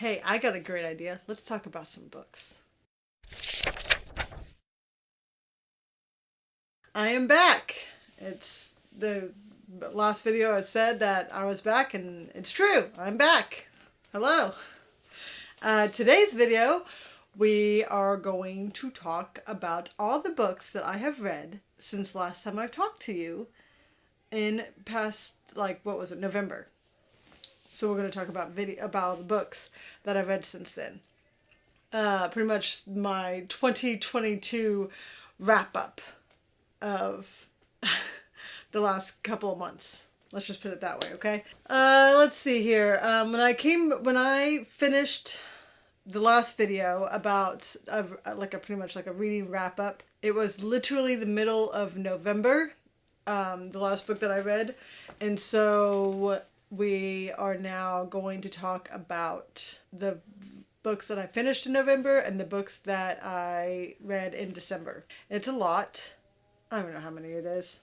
Hey, I got a great idea. Let's talk about some books. I am back. It's the last video I said that I was back, and it's true. I'm back. Hello. Today's video, we are going to talk about all the books that I have read since last time I talked to you in past, what was it, November. So we're going to talk about all the books that I've read since then. Pretty much my 2022 wrap up of the last couple of months. Let's just put it that way, okay? Let's see here. When I finished the last video about pretty much a reading wrap up, it was literally the middle of November, the last book that I read, and so we are now going to talk about the books that I finished in November and the books that I read in December. It's a lot. I don't know how many it is.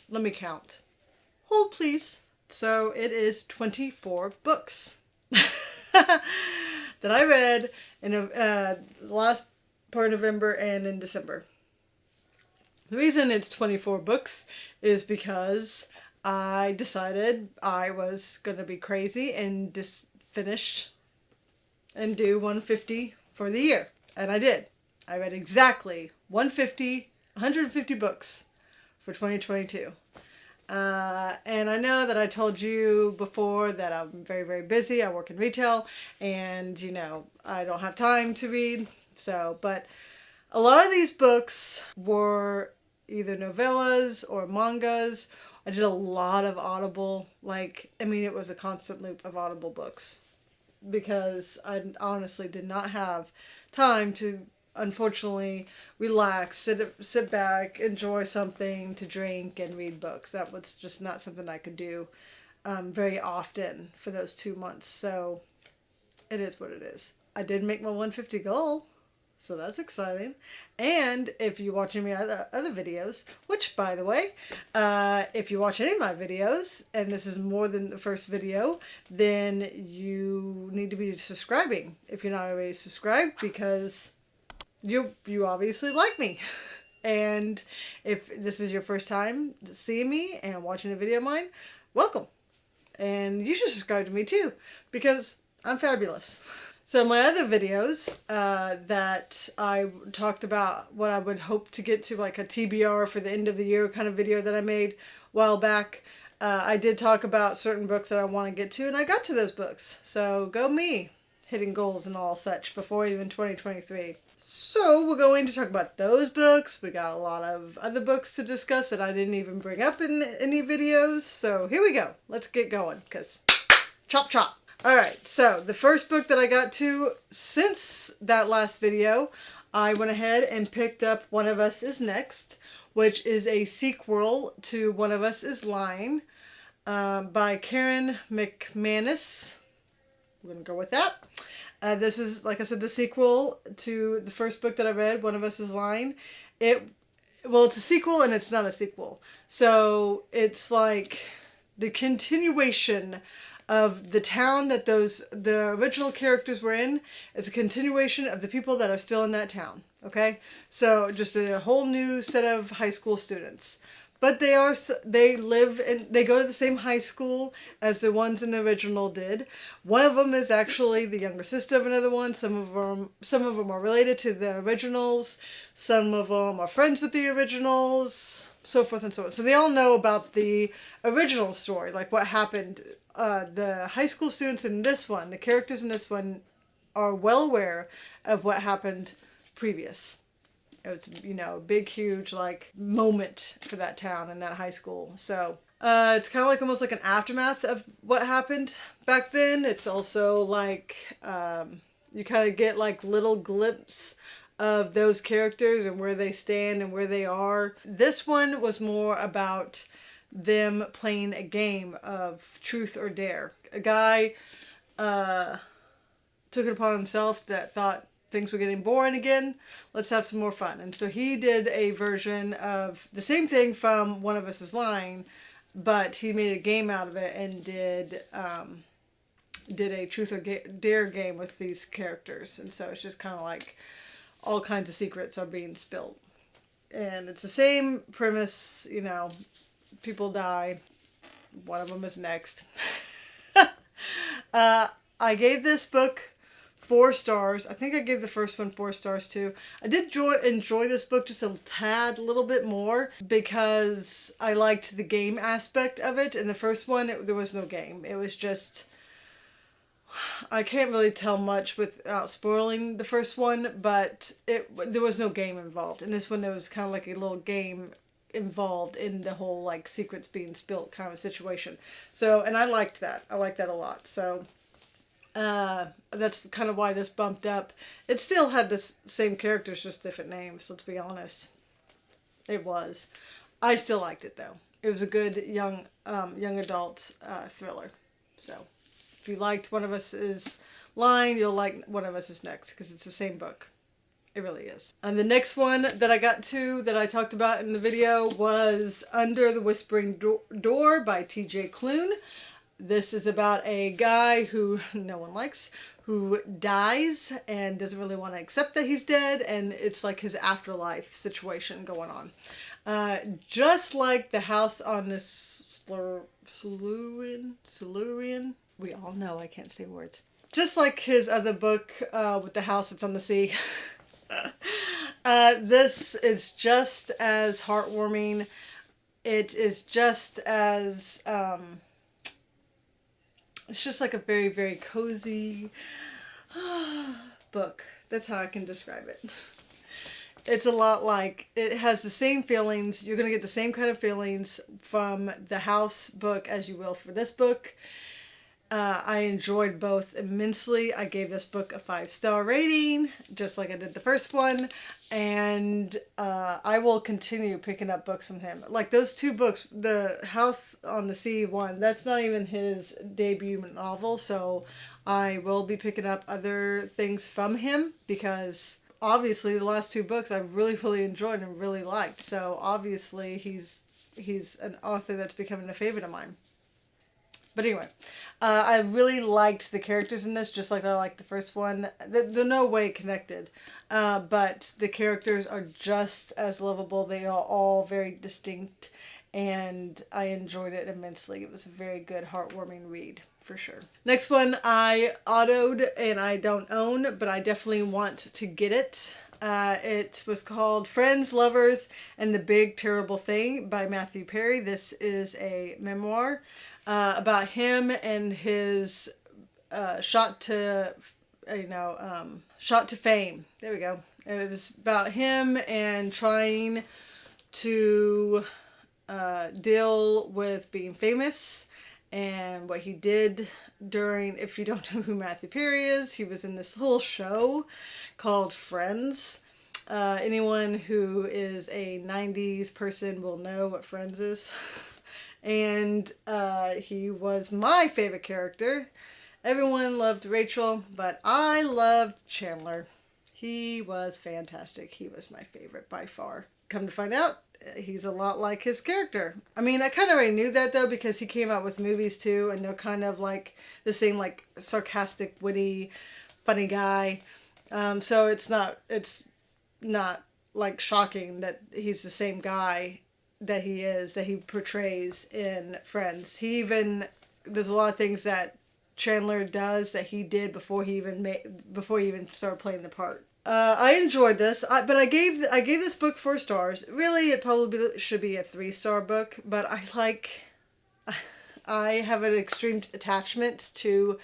Let me count. Hold, please. So it is 24 books that I read in the last part of November and in December. The reason it's 24 books is because I decided I was going to be crazy and just finish and do 150 for the year. And I did. I read exactly 150 books for 2022. And I know that I told you before that I'm very, very busy. I work in retail and, I don't have time to read. But a lot of these books were either novellas or mangas. I did a lot of Audible. It was a constant loop of Audible books because I honestly did not have time to, unfortunately, relax, sit back, enjoy something to drink and read books. That was just not something I could do very often for those 2 months. So it is what it is. I did make my 150 goal. So that's exciting. And if you're watching my other videos, which, by the way, if you watch any of my videos, and this is more than the first video, then you need to be subscribing if you're not already subscribed, because you obviously like me. And if this is your first time seeing me and watching a video of mine, welcome. And you should subscribe to me too, because I'm fabulous. So my other videos that I talked about what I would hope to get to, like a TBR for the end of the year kind of video that I made a while back, I did talk about certain books that I want to get to, and I got to those books. So go me, hitting goals and all such before even 2023. So we're going to talk about those books. We got a lot of other books to discuss that I didn't even bring up in any videos. So here we go. Let's get going, because chop chop. Alright, so the first book that I got to since that last video, I went ahead and picked up One of Us Is Next, which is a sequel to One of Us Is Lying, by Karen McManus. We're going to go with that. This is, like I said, the sequel to the first book that I read, One of Us Is Lying. It's a sequel and it's not a sequel. So it's like the continuation of the town that the original characters were in. It's a continuation of the people that are still in that town. Okay? So just a whole new set of high school students. But they go to the same high school as the ones in the original did. One of them is actually the younger sister of another one. Some of them are related to the originals. Some of them are friends with the originals. So forth and so on. So they all know about the original story, like what happened. The high school students in this one, the characters in this one, are well aware of what happened previous. It was, a big, huge, moment for that town and that high school. So, it's kind of almost like an aftermath of what happened back then. It's also you kind of get little glimpse of those characters and where they stand and where they are. This one was more about them playing a game of truth or dare. A guy took it upon himself that thought things were getting boring again. Let's have some more fun. And so he did a version of the same thing from One of Us Is Lying, but he made a game out of it and did did a truth or dare game with these characters, and so it's just kind of like all kinds of secrets are being spilled. And it's the same premise, you know, people die. One of them is next. I gave this book 4 stars. I think I gave the first one 4 stars too. I did enjoy this book just a tad, a little bit more, because I liked the game aspect of it. In the first one, there was no game. It was just, I can't really tell much without spoiling the first one, but there was no game involved. In this one, there was kind of like a little game involved in the whole like secrets being spilled kind of situation. So, and I liked that. I liked that a lot. So that's kind of why this bumped up. It still had the same characters, just different names, let's be honest. It was. I still liked it though. It was a good young adult thriller. So if you liked One of Us Is Lying, you'll like One of Us Is Next, because it's the same book. It really is. And the next one that I got to, that I talked about in the video, was Under the Whispering Door by T.J. Klune. This is about a guy who no one likes, who dies and doesn't really want to accept that he's dead, and it's like his afterlife situation going on. Just like the house on the Silurian, we all know I can't say words. Just like his other book with the house that's on the sea. This is just as heartwarming. It is just as it's just like a very, very cozy book. That's how I can describe it. It's a lot like, it has the same feelings. You're going to get the same kind of feelings from the house book as you will for this book. I enjoyed both immensely. I gave this book a 5-star rating, just like I did the first one. And I will continue picking up books from him. Like those 2 books, the House on the Sea one, that's not even his debut novel. So I will be picking up other things from him, because obviously the last 2 books I really, really enjoyed and really liked. So obviously he's an author that's becoming a favorite of mine. But anyway, I really liked the characters in this, just like I liked the first one. They're no way connected, but the characters are just as lovable. They are all very distinct, and I enjoyed it immensely. It was a very good, heartwarming read, for sure. Next one I autoed, and I don't own, but I definitely want to get it. It was called Friends, Lovers, and the Big Terrible Thing by Matthew Perry. This is a memoir about him and his shot to fame. There we go. It was about him and trying to deal with being famous, and what he did during, if you don't know who Matthew Perry is, he was in this little show called Friends. Anyone who is a 90s person will know what Friends is. And he was my favorite character. Everyone loved Rachel, but I loved Chandler. He was fantastic. He was my favorite by far. Come to find out, he's a lot like his character. I mean, I kind of already knew that though, because he came out with movies too, and they're kind of like the same, like sarcastic, witty, funny guy. So it's not like shocking that he's the same guy that he portrays in Friends. There's a lot of things that Chandler does that he did before he even started playing the part. I enjoyed this, but I gave this book 4 stars. Really, it probably should be a 3-star book, but I have an extreme attachment to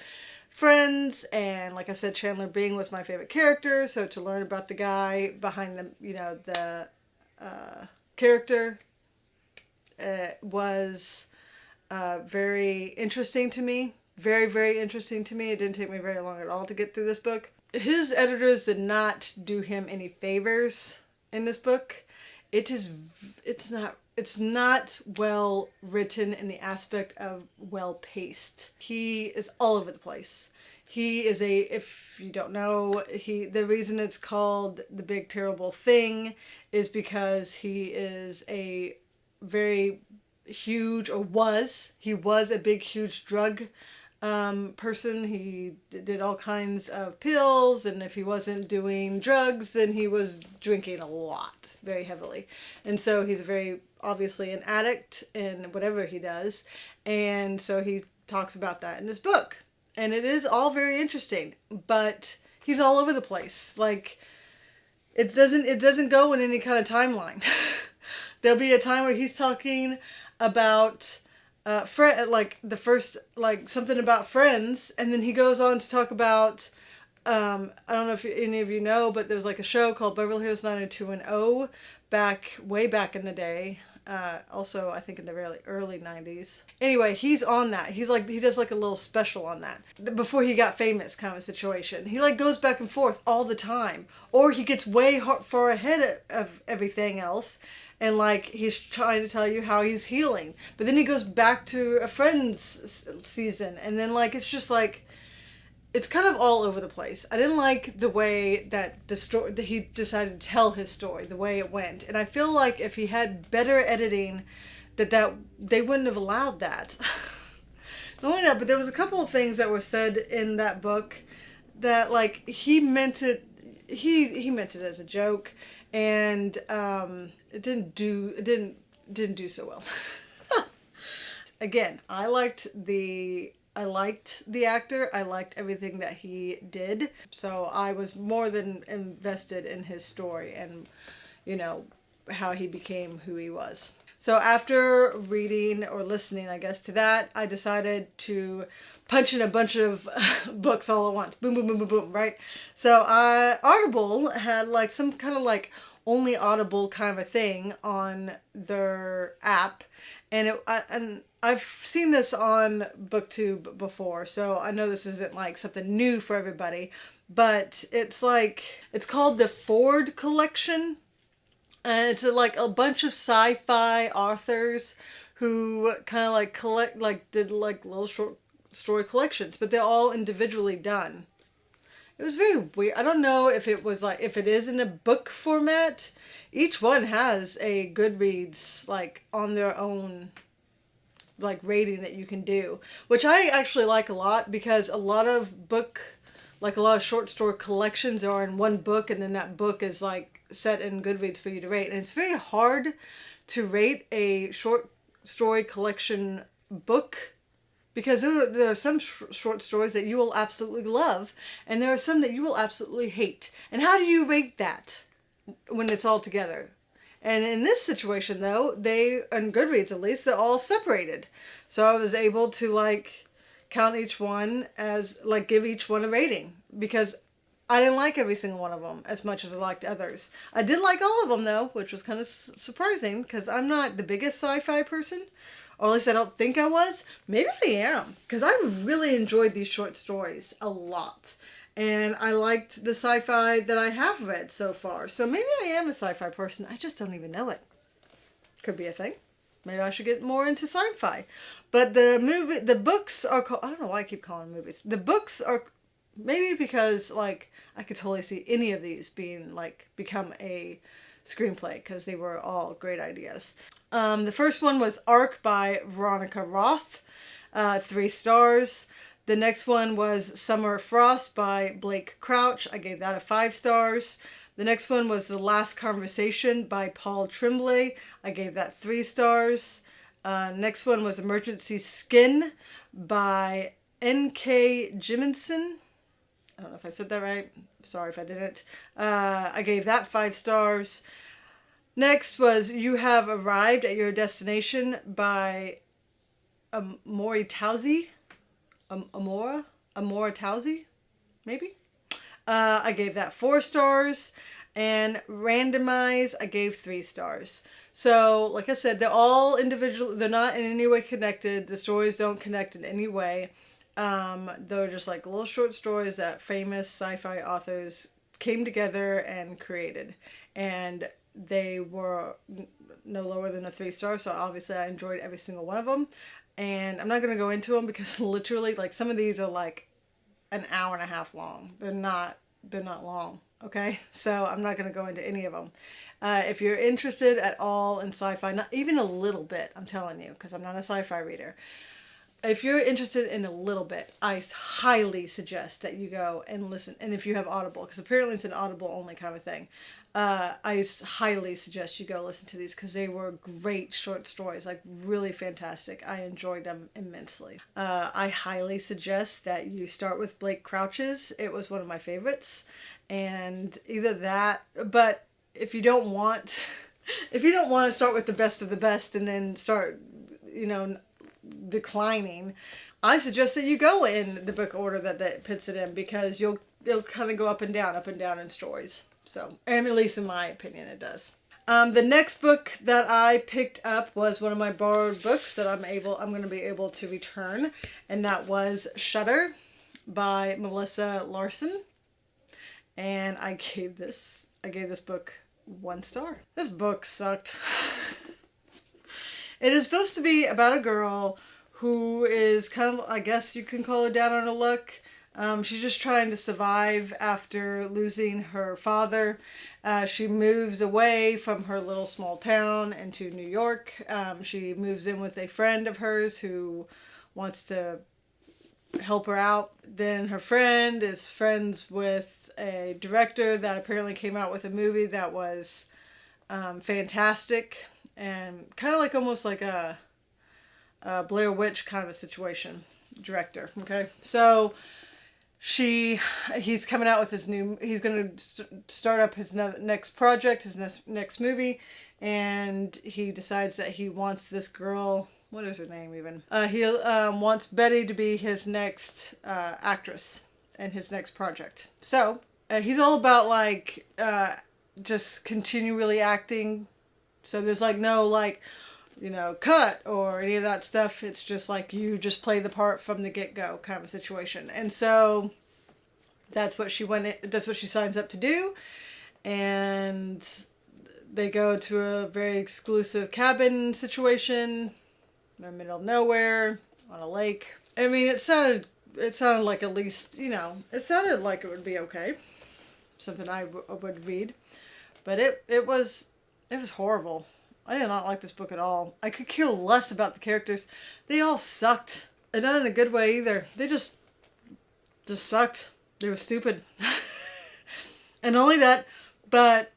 Friends, and like I said, Chandler Bing was my favorite character, so to learn about the guy behind the character was very interesting to me. Very, very interesting to me. It didn't take me very long at all to get through this book. His editors did not do him any favors in this book. It's not well written in the aspect of well paced. He is all over the place. He is if you don't know, the reason it's called The Big Terrible Thing is because he is a very huge, he was a big, huge drug person. He did all kinds of pills, and if he wasn't doing drugs, then he was drinking a lot, very heavily. And so he's very obviously an addict in whatever he does. And so he talks about that in his book. And it is all very interesting, but he's all over the place. Like, it doesn't go in any kind of timeline. There'll be a time where he's talking about like the first, like something about friends, and then he goes on to talk about I don't know if any of you know, but there's like a show called Beverly Hills 90210 way back in the day. Also, I think in the really early 90s. Anyway, he's on that. He does like a little special on that. Before he got famous kind of a situation. He like goes back and forth all the time. Or he gets way far ahead of everything else. And like he's trying to tell you how he's healing. But then he goes back to a Friends season. And then like it's just like, it's kind of all over the place. I didn't like the way that that he decided to tell his story, the way it went. And I feel like if he had better editing, that they wouldn't have allowed that. Not only that, but there was a couple of things that were said in that book that like he meant it as a joke, and it didn't do so well. Again, I liked the actor. I liked everything that he did. So I was more than invested in his story and, you know, how he became who he was. So after reading or listening, I guess, to that, I decided to punch in a bunch of books all at once. Boom, boom, boom, boom, boom, right? So Audible had like some kind of like only Audible kind of a thing on their app. And I've seen this on booktube before, so I know this isn't like something new for everybody, but it's called the Ford Collection, and it's like a bunch of sci-fi authors who kind of like did like little short story collections, but they're all individually done. It was very weird. I don't know if it is in a book format. Each one has a Goodreads like on their own like rating that you can do, which I actually like a lot, because a lot of short story collections are in one book, and then that book is like set in Goodreads for you to rate. And it's very hard to rate a short story collection book, because there are some short stories that you will absolutely love, and there are some that you will absolutely hate. And how do you rate that when it's all together? And in this situation, though, on Goodreads at least, they're all separated. So I was able to like count each one as like give each one a rating, because I didn't like every single one of them as much as I liked others. I did like all of them though, which was kind of surprising, because I'm not the biggest sci-fi person. Or at least I don't think I was. Maybe I am, because I really enjoyed these short stories a lot. And I liked the sci-fi that I have read so far. So maybe I am a sci-fi person. I just don't even know it. Could be a thing. Maybe I should get more into sci-fi. But the books are called, I don't know why I keep calling them movies. The books are, maybe because like I could totally see any of these being like become a screenplay, because they were all great ideas. The first one was Arc by Veronica Roth, 3 stars. The next one was Summer Frost by Blake Crouch. I gave that a 5 stars. The next one was The Last Conversation by Paul Tremblay. I gave that 3 stars. Next one was Emergency Skin by N.K. Jemisin. I don't know if I said that right. Sorry if I didn't. I gave that 5 stars. Next was You Have Arrived at Your Destination by Amori Tauzi. Amora Tauzi, maybe? I gave that 4 stars. And Randomize, I gave 3 stars. So, like I said, they're all individual. They're not in any way connected. The stories don't connect in any way. They're just like little short stories that famous sci-fi authors came together and created. And they were no lower than a 3 star, so obviously I enjoyed every single one of them. And I'm not going to go into them, because literally, like, some of these are like an hour and a half long. They're not long, okay? So I'm not going to go into any of them. If you're interested at all in sci-fi, not even a little bit, I'm telling you, because I'm not a sci-fi reader, if you're interested in a little bit, I highly suggest that you go and listen. And if you have Audible, because apparently it's an Audible only kind of thing, highly suggest you go listen to these because they were great short stories, like really fantastic. I enjoyed them immensely. I highly suggest that you start with Blake Crouch's. It was one of my favorites, and either that, but if you don't want, if you don't want to start with the best of the best and then start, declining, I suggest that you go in the book order that puts it in, because it'll kind of go up and down in stories. So, and at least in my opinion, it does. The next book that I picked up was one of my borrowed books that I'm going to be able to return, and that was Shudder by Melissa Larson. And I gave this book 1 star. This book sucked. It is supposed to be about a girl who is kind of, I guess you can call her down on her luck. She's just trying to survive after losing her father. She moves away from her little small town into New York. She moves in with a friend of hers who wants to help her out. Then her friend is friends with a director that apparently came out with a movie that was fantastic and kind of like almost like a Blair Witch kind of a situation director. Okay, so he's coming out with he's going to start up his next project, his next movie, and he decides that he wants this girl, what is her name even? He wants Betty to be his next actress in his next project. So he's all about like just continually acting. So there's like no cut or any of that stuff. It's just like you just play the part from the get-go kind of a situation. And so that's what she signs up to do. And they go to a very exclusive cabin situation in the middle of nowhere on a lake. I mean, it sounded like, at least, it sounded like it would be okay. Something I would read. But it was horrible. I did not like this book at all. I could care less about the characters. They all sucked. And not in a good way either. They just sucked. They were stupid. And not only that, but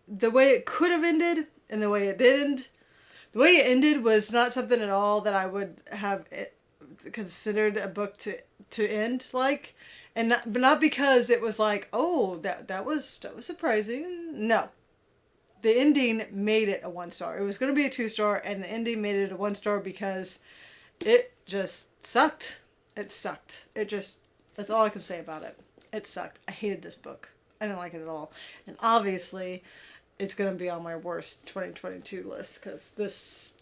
the way it could have ended and the way it didn't. The way it ended was not something at all that I would have considered a book to end like. But not because it was like, oh, that was surprising. No. The ending made it a 1 star. It was going to be a 2 star, and the ending made it a 1 star because it just sucked. It sucked. That's all I can say about it. It sucked. I hated this book. I didn't like it at all. And obviously, it's going to be on my worst 2022 list because this...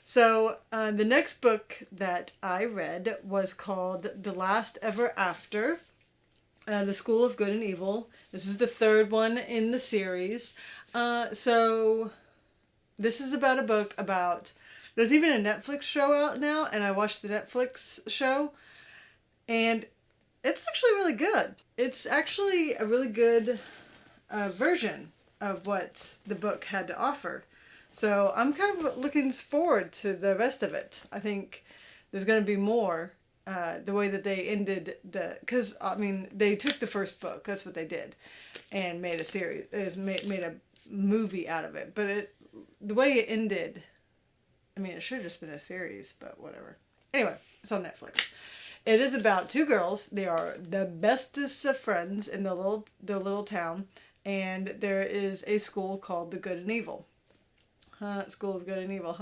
So, the next book that I read was called The Last Ever After, The School of Good and Evil. This is the 3rd one in the series. So this is about a book about, there's even a Netflix show out now, and I watched the Netflix show, and it's actually really good. It's actually a really good version of what the book had to offer. So I'm kind of looking forward to the rest of it. I think there's going to be more. The way that they ended because I mean they took the first book, that's what they did, and made a series, made a movie out of it. But the way it ended, I mean, it should have just been a series, but whatever. Anyway, it's on Netflix. It is about 2 girls. They are the bestest of friends in the little town, and there is a school called the Good and Evil. School of Good and Evil.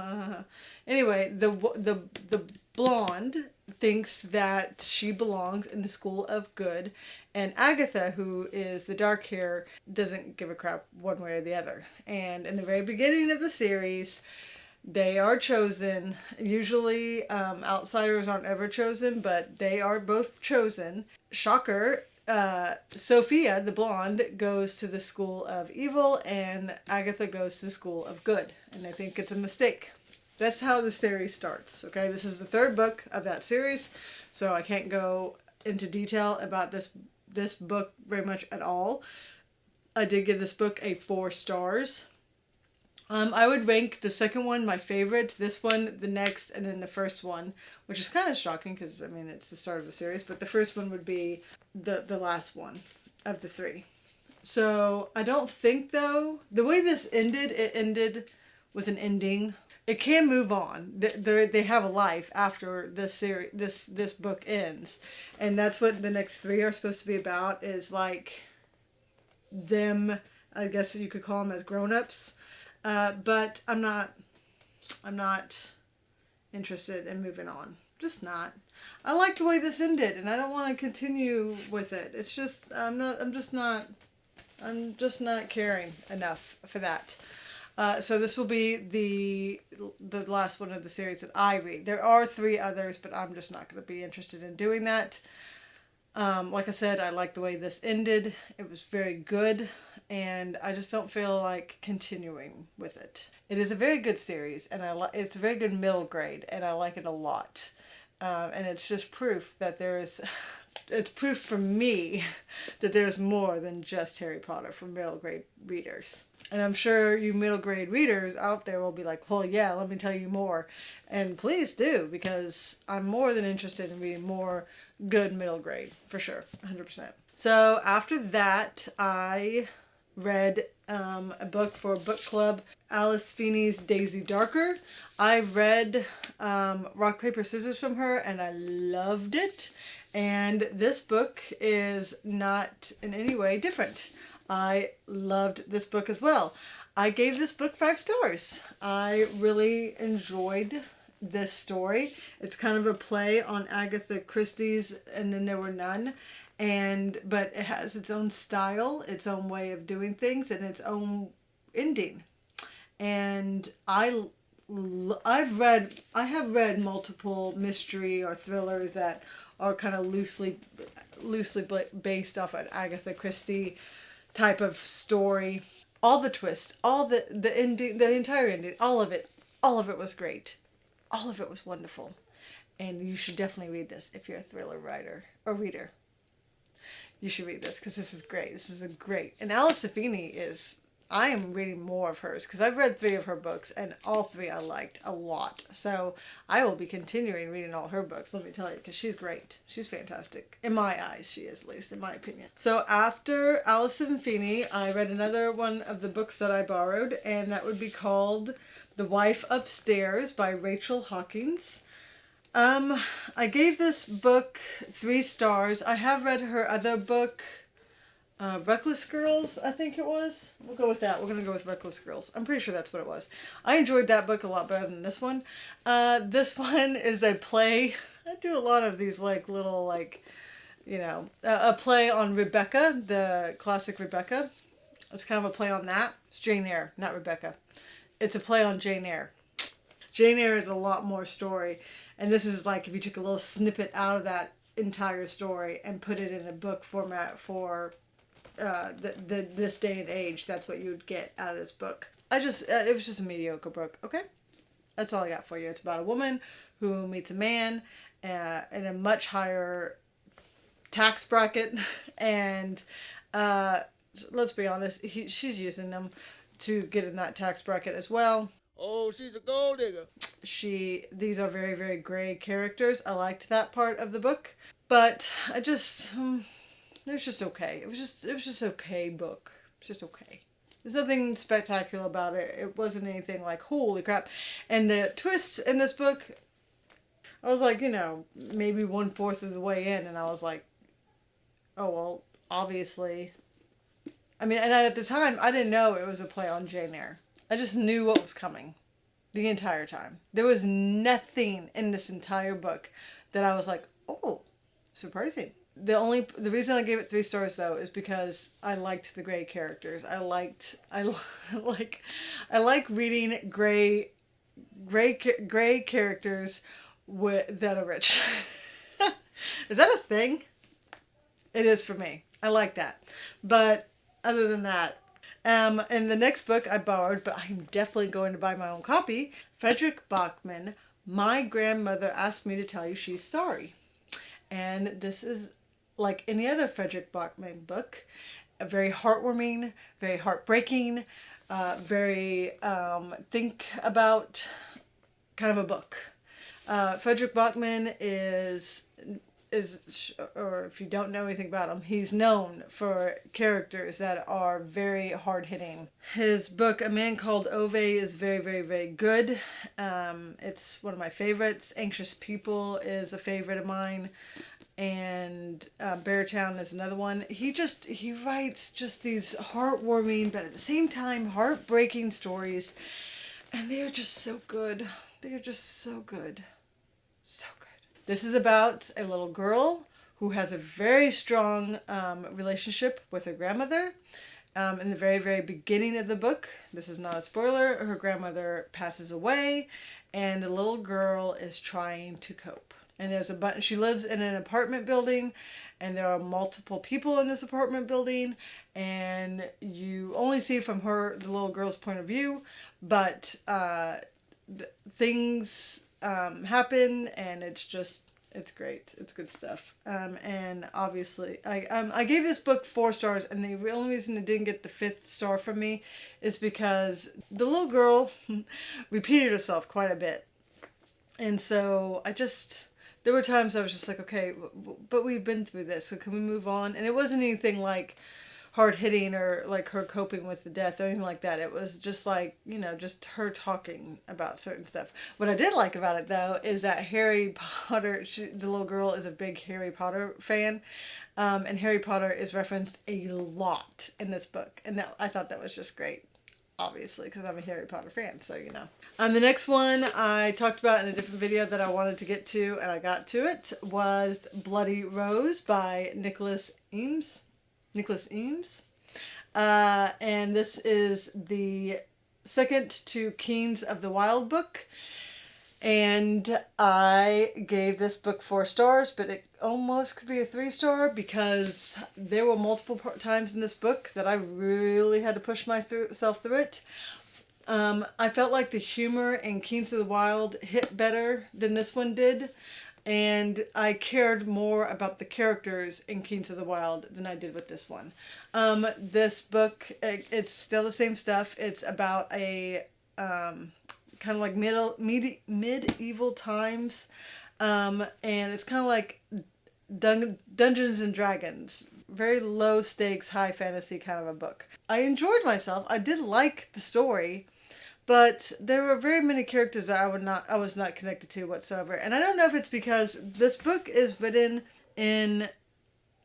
Anyway, the blonde thinks that she belongs in the School of Good, and Agatha, who is the dark hair, doesn't give a crap one way or the other. And in the very beginning of the series, they are chosen. Usually outsiders aren't ever chosen, but they are both chosen. Shocker. Sophia, the blonde, goes to the School of Evil, and Agatha goes to the School of Good. And I think it's a mistake. That's how the series starts. Okay, this is the 3rd book of that series, so I can't go into detail about this book very much at all. I did give this book a 4 stars. I would rank the second one my favorite, this one the next, and then the first one, which is kind of shocking because, I mean, it's the start of the series, but the first one would be the last one of the three. So I don't think, though, the way this ended, it ended with an ending. It can move on. They have a life after this series, this book ends, and that's what the next three are supposed to be about. Is like them, I guess you could call them as grown-ups. But I'm not interested in moving on. Just not. I like the way this ended, and I don't want to continue with it. It's just I'm just not caring enough for that. So this will be the last one of the series that I read. There are 3 others, but I'm just not going to be interested in doing that. Like I said, I like the way this ended. It was very good, and I just don't feel like continuing with it. It is a very good series, and it's a very good middle grade, and I like it a lot. And it's just proof that it's proof for me that there's more than just Harry Potter for middle grade readers. And I'm sure you middle grade readers out there will be like, well, yeah, let me tell you more. And please do, because I'm more than interested in reading more good middle grade, for sure, 100%. So after that, I read a book for a book club, Alice Feeney's Daisy Darker. I've read Rock, Paper, Scissors from her, and I loved it. And this book is not in any way different. I loved this book as well. I gave this book 5 stars. I really enjoyed this story. It's kind of a play on Agatha Christie's And Then There Were None. But it has its own style, its own way of doing things, and its own ending. And I have read multiple mystery or thrillers that are kind of loosely based off an Agatha Christie type of story. All the twists, all the ending, the entire ending, all of it was great. All of it was wonderful. And you should definitely read this if you're a thriller writer or reader. You should read this because this is great. This is a great. And Alice Feeney is, I am reading more of hers because I've read 3 of her books and all 3 I liked a lot. So I will be continuing reading all her books, let me tell you, because she's great. She's fantastic. In my eyes, she is, at least in my opinion. So after Alice Feeney, I read another one of the books that I borrowed, and that would be called The Wife Upstairs by Rachel Hawkins. I gave this book 3 stars. I have read her other book, Reckless Girls, I think it was. We'll go with that. We're going to go with Reckless Girls. I'm pretty sure that's what it was. I enjoyed that book a lot better than this one. This one is a play. I do a lot of these little a play on Rebecca, the classic Rebecca. It's kind of a play on that. It's Jane Eyre, not Rebecca. It's a play on Jane Eyre. Jane Eyre is a lot more story. And this is like if you took a little snippet out of that entire story and put it in a book format for this day and age, that's what you would get out of this book. It was just a mediocre book, okay? That's all I got for you. It's about a woman who meets a man in a much higher tax bracket, and let's be honest, she's using them to get in that tax bracket as well. Oh, she's a gold digger. These are very, very gray characters. I liked that part of the book, but it was just okay. It was just okay book. It was just okay. There's nothing spectacular about it. It wasn't anything like, holy crap. And the twists in this book, I was like, maybe 1/4 of the way in, and I was like, oh, well, obviously. I mean, and at the time, I didn't know it was a play on Jane Eyre. I just knew what was coming the entire time. There was nothing in this entire book that I was like, oh, surprising. The reason I gave it 3 stars though is because I liked the gray characters. I like reading gray characters that are rich. Is that a thing? It is for me. I like that. But other than that, and the next book I borrowed, but I'm definitely going to buy my own copy, Frederick Bachman, My Grandmother Asked Me to Tell You She's Sorry. And this is like any other Frederick Bachman book, very heartwarming, very heartbreaking, very think about kind of a book. Frederick Bachman is, or if you don't know anything about him, he's known for characters that are very hard-hitting. His book, A Man Called Ove, is very, very, very good. It's one of my favorites. Anxious People is a favorite of mine. And Beartown is another one. He writes just these heartwarming, but at the same time heartbreaking stories. And they are just so good. They are just so good. So good. This is about a little girl who has a very strong relationship with her grandmother. In the very, very beginning of the book, this is not a spoiler, her grandmother passes away and the little girl is trying to cope. And there's a bunch, she lives in an apartment building and there are multiple people in this apartment building and you only see from the little girl's point of view, but things happen and it's great. It's good stuff. And obviously I gave this book 4 stars, and the only reason it didn't get the 5th star from me is because the little girl repeated herself quite a bit. And so there were times I was just like, okay, but we've been through this, so can we move on? And it wasn't anything like hard-hitting or like her coping with the death or anything like that. It was just like, just her talking about certain stuff. What I did like about it, though, is that Harry Potter, the little girl is a big Harry Potter fan, and Harry Potter is referenced a lot in this book. And I thought that was just great. Obviously, because I'm a Harry Potter fan, so the next one I talked about in a different video that I wanted to get to, and I got to it, was Bloody Rose by Nicholas Eames. And this is the second to Kings of the Wild book. And I gave this book 4 stars, but it almost could be a 3-star because there were multiple times in this book that I really had to push myself through it. I felt like the humor in Kings of the Wild hit better than this one did. And I cared more about the characters in Kings of the Wild than I did with this one. This book, it's still the same stuff. It's about a kind of like medieval times, and it's kind of like Dungeons and Dragons. Very low stakes, high fantasy kind of a book. I enjoyed myself. I did like the story. But there were very many characters that I was not connected to whatsoever. And I don't know if it's because this book is written in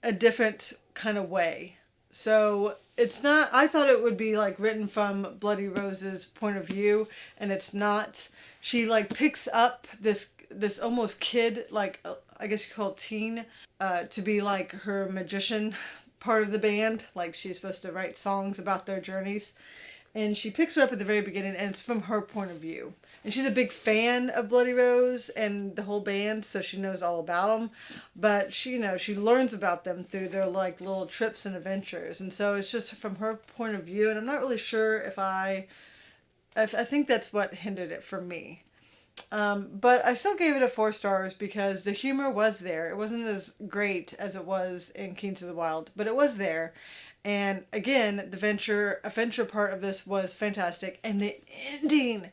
a different kind of way. So it's not, I thought it would be like written from Bloody Rose's point of view, and it's not. She like picks up this almost kid, like I guess you call it teen, to be like her magician part of the band. Like she's supposed to write songs about their journeys. And she picks her up at the very beginning, and it's from her point of view. And she's a big fan of Bloody Rose and the whole band, so she knows all about them. But she learns about them through their like little trips and adventures. And so it's just from her point of view, and I'm not really sure if I think that's what hindered it for me. But I still gave it a 4 stars because the humor was there. It wasn't as great as it was in Kings of the Wild, but it was there. And again, the adventure part of this was fantastic. And the ending,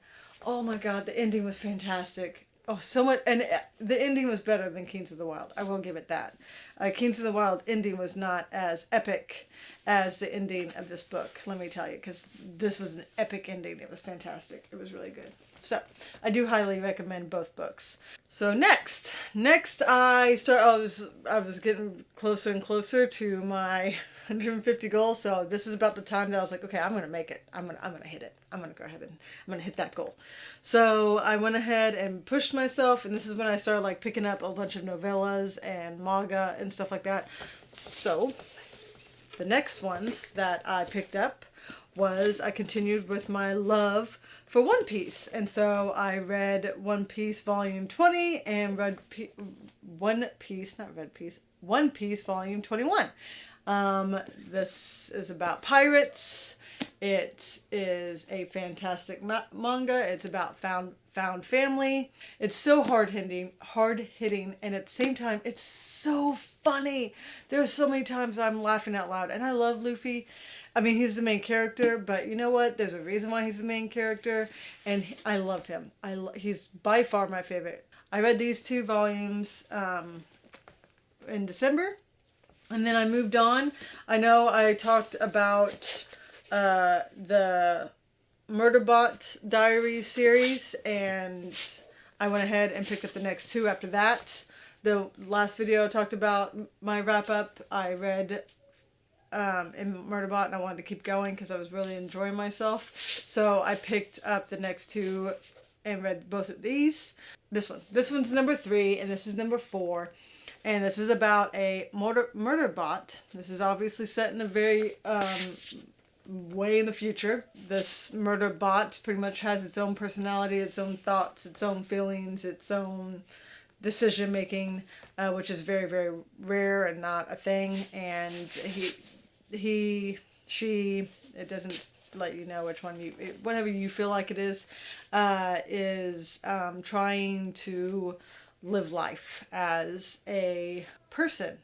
oh my God, the ending was fantastic. Oh, so much. And the ending was better than Kings of the Wild. I will give it that. Kings of the Wild ending was not as epic as the ending of this book, let me tell you, because this was an epic ending. It was fantastic. It was really good. So I do highly recommend both books. So next I was getting closer and closer to my 150 goal. So this is about the time that I was like, okay, I'm going to make it. I'm going to hit it. I'm going to go ahead and I'm going to hit that goal. So I went ahead and pushed myself, and this is when I started like picking up a bunch of novellas and manga and stuff like that. So the next ones that I picked up was I continued with my love for One Piece. And so I read One Piece Volume 20 and read One Piece Volume 21. This is about pirates. It is a fantastic manga. It's about found family. It's so hard hitting, and at the same time, it's so funny. There's so many times I'm laughing out loud, and I love Luffy. I mean, he's the main character, but you know what? There's a reason why he's the main character, and I love him. He's by far my favorite. I read these 2 volumes in December, and then I moved on. I know I talked about the Murderbot Diaries series, and I went ahead and picked up the next 2 after that. The last video I talked about my wrap-up. I read in Murderbot, and I wanted to keep going because I was really enjoying myself. So I picked up the next 2 and read both of these. This one's number 3, and this is number 4. And this is about a murder bot. This is obviously set in the very way in the future. This murder bot pretty much has its own personality, its own thoughts, its own feelings, its own decision making, which is very, very rare and not a thing. And she, it doesn't let you know which one whatever you feel like it is trying to live life as a person,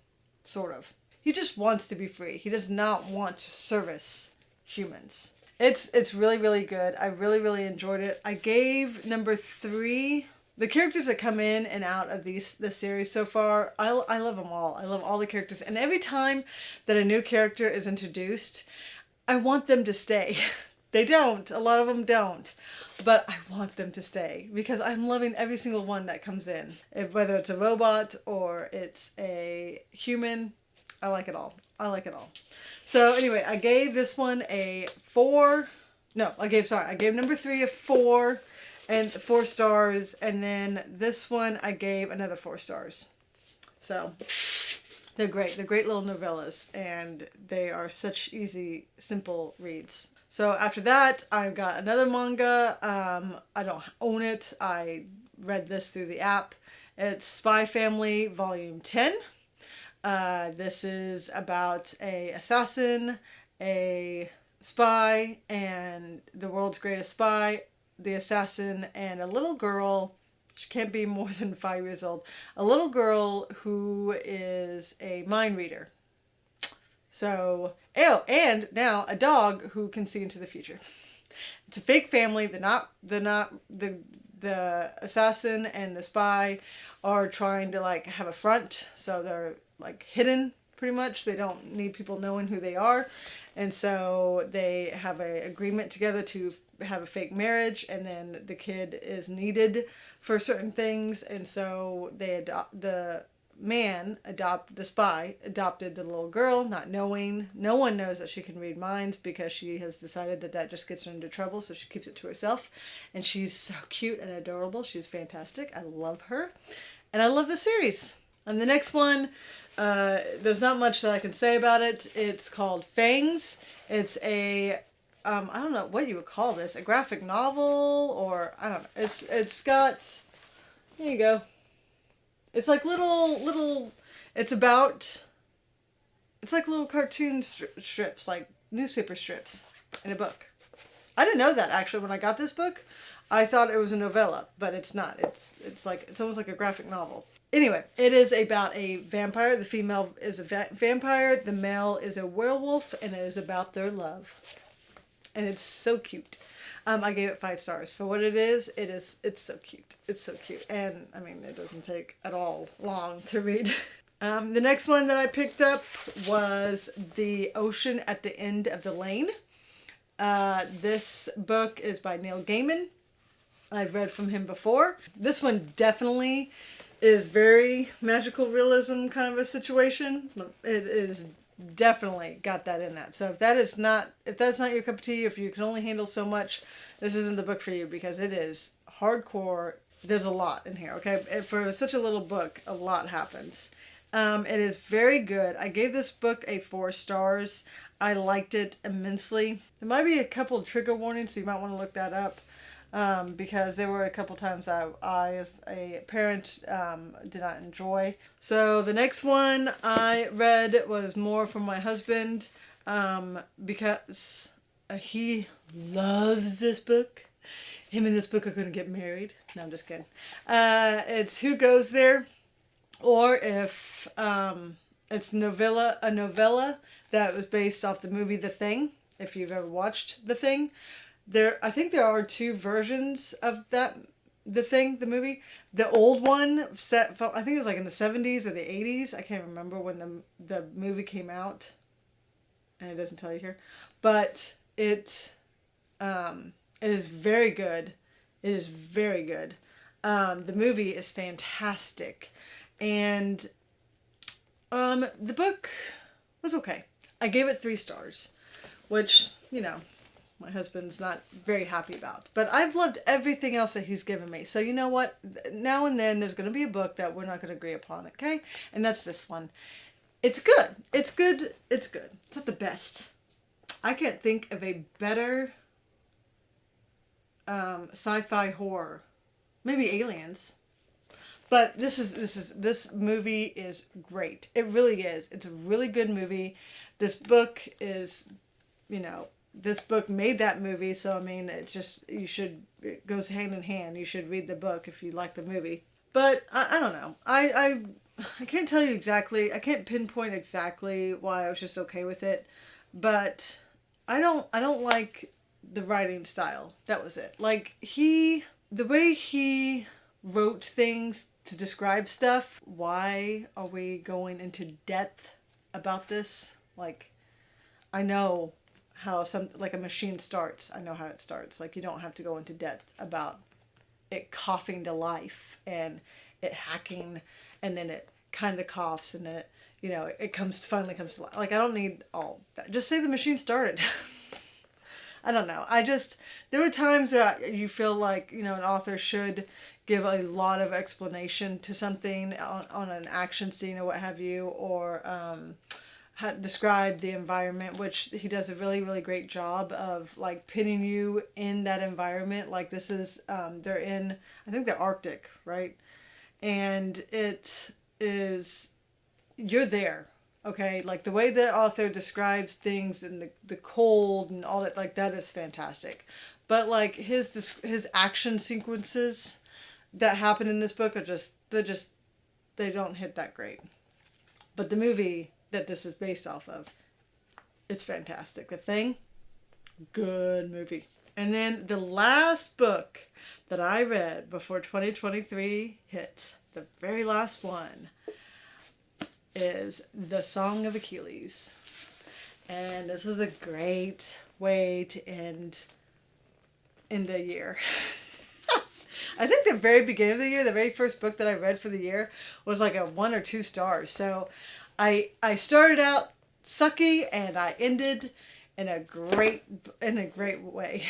sort of. He just wants to be free. He does not want to service humans. It's really, really good. I really, really enjoyed it. I gave number 3. The characters that come in and out of this series so far, I love them all. I love all the characters. And every time that a new character is introduced, I want them to stay. They don't. A lot of them don't. But I want them to stay because I'm loving every single one that comes in. Whether it's a robot or it's a human, I like it all. I like it all. So anyway, I gave this one a 4. No, I gave number 3 a 4 and 4 stars. And then this one I gave another 4 stars. So they're great. They're great little novellas, and they are such easy, simple reads. So after that, I've got another manga. I don't own it. I read this through the app. It's Spy Family Volume 10. This is about a assassin, a spy, and the world's greatest spy, the assassin, and a little girl. She can't be more than 5 years old. A little girl who is a mind reader. So, and now a dog who can see into the future. It's a fake family. The assassin and the spy are trying to like have a front, so they're like hidden pretty much. They don't need people knowing who they are, and so they have an agreement together to have a fake marriage, and then the kid is needed for certain things, and so the spy adopted the little girl, not knowing. No one knows that she can read minds because she has decided that just gets her into trouble, so she keeps it to herself. And she's so cute and adorable. She's fantastic. I love her. And I love the series. And the next one, there's not much that I can say about it. It's called Fangs. It's a, I don't know what you would call this, a graphic novel, or I don't know. It's got, here you go. It's like little, it's like little cartoon strips, like newspaper strips in a book. I didn't know that actually when I got this book. I thought it was a novella, but it's not. It's almost like a graphic novel. Anyway, it is about a vampire. The female is a vampire. The male is a werewolf, and it is about their love. And it's so cute. I gave it 5 stars. For what it is, it's so cute. It's so cute. And, I mean, it doesn't take at all long to read. The next one that I picked up was The Ocean at the End of the Lane. This book is by Neil Gaiman. I've read from him before. This one definitely is very magical realism kind of a situation. It is definitely got that in that. So if that's not your cup of tea, if you can only handle so much, this isn't the book for you because it is hardcore. There's a lot in here, okay? For such a little book, a lot happens. It is very good. I gave this book a 4 stars. I liked it immensely. There might be a couple of trigger warnings, so you might want to look that up. Because there were a couple times I as a parent, did not enjoy. So the next one I read was more from my husband, because he loves this book. Him and this book are going to get married. No, I'm just kidding. It's Who Goes There, or if it's a novella that was based off the movie The Thing. If you've ever watched The Thing, I think there are two versions of that. The Thing, the movie. The old one I think it was like in the 70s or the 80s. I can't remember when the movie came out. And it doesn't tell you here. But it is very good. It is very good. The movie is fantastic. And the book was okay. I gave it 3 stars. Which, my husband's not very happy about. But I've loved everything else that he's given me. So you know what? Now and then there's going to be a book that we're not going to agree upon, okay? And that's this one. It's good. It's good. It's good. It's not the best. I can't think of a better sci-fi horror. Maybe Aliens. But this movie is great. It really is. It's a really good movie. This book is, this book made that movie, so I mean, it goes hand in hand. You should read the book if you like the movie. But I don't know. I can't tell you exactly. I can't pinpoint exactly why I was just okay with it. But I don't like the writing style. That was it. Like the way he wrote things to describe stuff. Why are we going into depth about this? Like, I know how a machine starts. I know how it starts. Like, you don't have to go into depth about it coughing to life and it hacking, and then it kind of coughs, and then it, it finally comes to life. Like, I don't need all that. Just say the machine started. I don't know. There were times that you feel like, an author should give a lot of explanation to something on an action scene or what have you, or describe the environment, which he does a really, really great job of, like, pinning you in that environment. Like, this is, they're in, I think, the Arctic, right? And it is, you're there, okay? Like, the way the author describes things and the cold and all that, like, that is fantastic. But, like, his action sequences that happen in this book they don't hit that great. But the movie that this is based off of, it's fantastic. The Thing, good movie. And then the last book that I read before 2023 hit, the very last one, is The Song of Achilles. And this was a great way to end the year. I think the very beginning of the year, the very first book that I read for the year was like a 1 or 2 stars. So I started out sucky and I ended in a great way.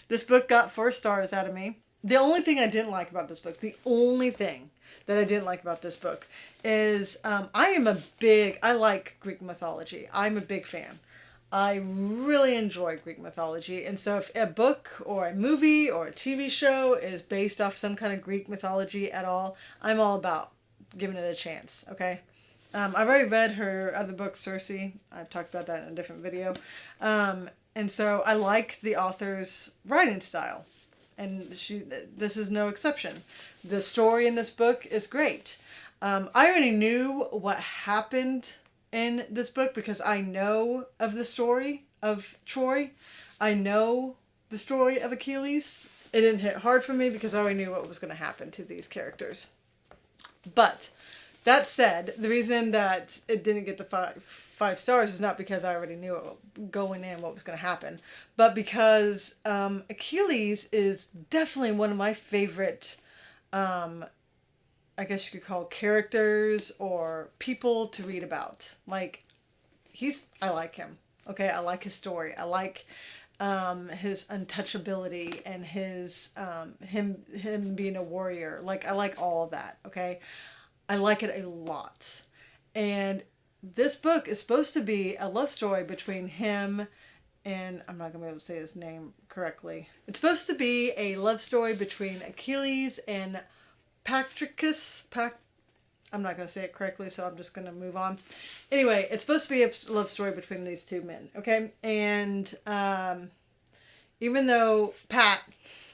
This book got 4 stars out of me. The only thing I didn't like about this book, is I like Greek mythology. I'm a big fan. I really enjoy Greek mythology, and so if a book or a movie or a TV show is based off some kind of Greek mythology at all, I'm all about giving it a chance, okay? I've already read her other book, Circe. I've talked about that in a different video. And so I like the author's writing style, and this is no exception. The story in this book is great. I already knew what happened in this book because I know of the story of Troy. I know the story of Achilles. It didn't hit hard for me because I already knew what was going to happen to these characters. But that said, the reason that it didn't get the five stars is not because I already knew going in what was going to happen, but because Achilles is definitely one of my favorite, I guess you could call characters or people to read about. Like, I like him. Okay, I like his story. I like his untouchability and his him being a warrior. Like, I like all of that. Okay, I like it a lot. And this book is supposed to be a love story between him and, I'm not going to be able to say his name correctly. It's supposed to be a love story between Achilles and Patroclus. I'm not going to say it correctly, so I'm just going to move on. Anyway, it's supposed to be a love story between these two men, okay? And even though Pat,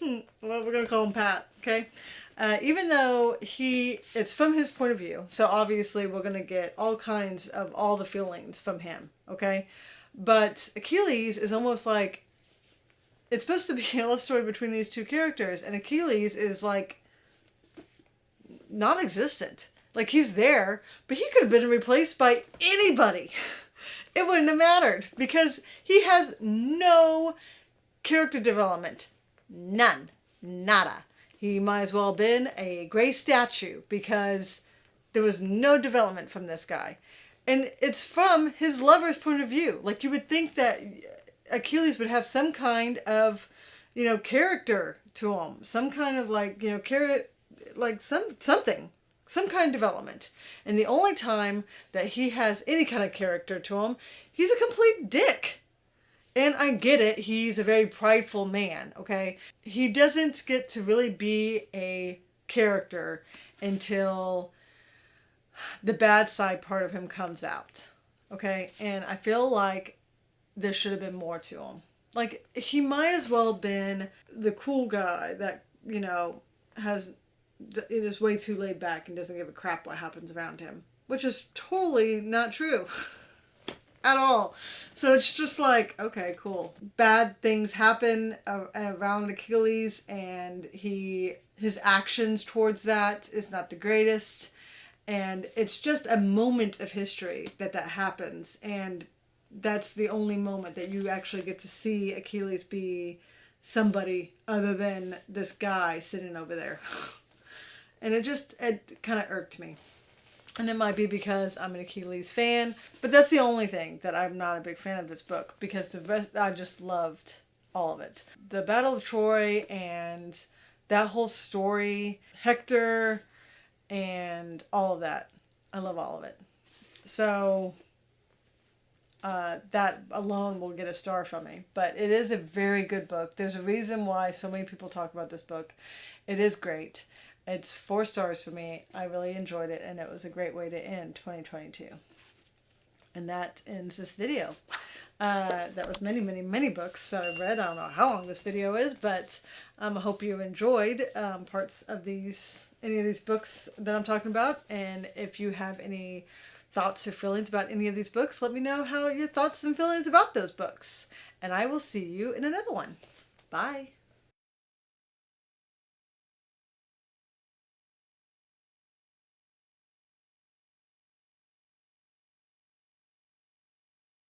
well, we're going to call him Pat, okay? Even though it's from his point of view, so obviously we're going to get all kinds of all the feelings from him, okay? But Achilles is almost like, it's supposed to be a love story between these two characters, and Achilles is like non-existent. Like, he's there, but he could have been replaced by anybody. It wouldn't have mattered because he has no character development. None. Nada. He might as well have been a gray statue because there was no development from this guy. And it's from his lover's point of view. Like, you would think that Achilles would have some kind of, character to him. Some kind of, something. Some kind of development. And the only time that he has any kind of character to him, he's a complete dick. And I get it, he's a very prideful man, okay? He doesn't get to really be a character until the bad side part of him comes out, okay? And I feel like there should have been more to him. Like, he might as well have been the cool guy that, is way too laid back and doesn't give a crap what happens around him. Which is totally not true. At all. So it's just like, okay, cool. Bad things happen around Achilles, and his actions towards that is not the greatest. And it's just a moment of history that happens. And that's the only moment that you actually get to see Achilles be somebody other than this guy sitting over there. And it kind of irked me. And it might be because I'm an Achilles fan, but that's the only thing that I'm not a big fan of this book, because the rest, I just loved all of it. The Battle of Troy and that whole story, Hector, and all of that. I love all of it. So that alone will get a star from me. But it is a very good book. There's a reason why so many people talk about this book. It is great. It's 4 stars for me. I really enjoyed it, and it was a great way to end 2022. And that ends this video. That was many, many, many books that I've read. I don't know how long this video is, but I hope you enjoyed parts of any of these books that I'm talking about. And if you have any thoughts or feelings about any of these books, let me know how your thoughts and feelings about those books. And I will see you in another one. Bye.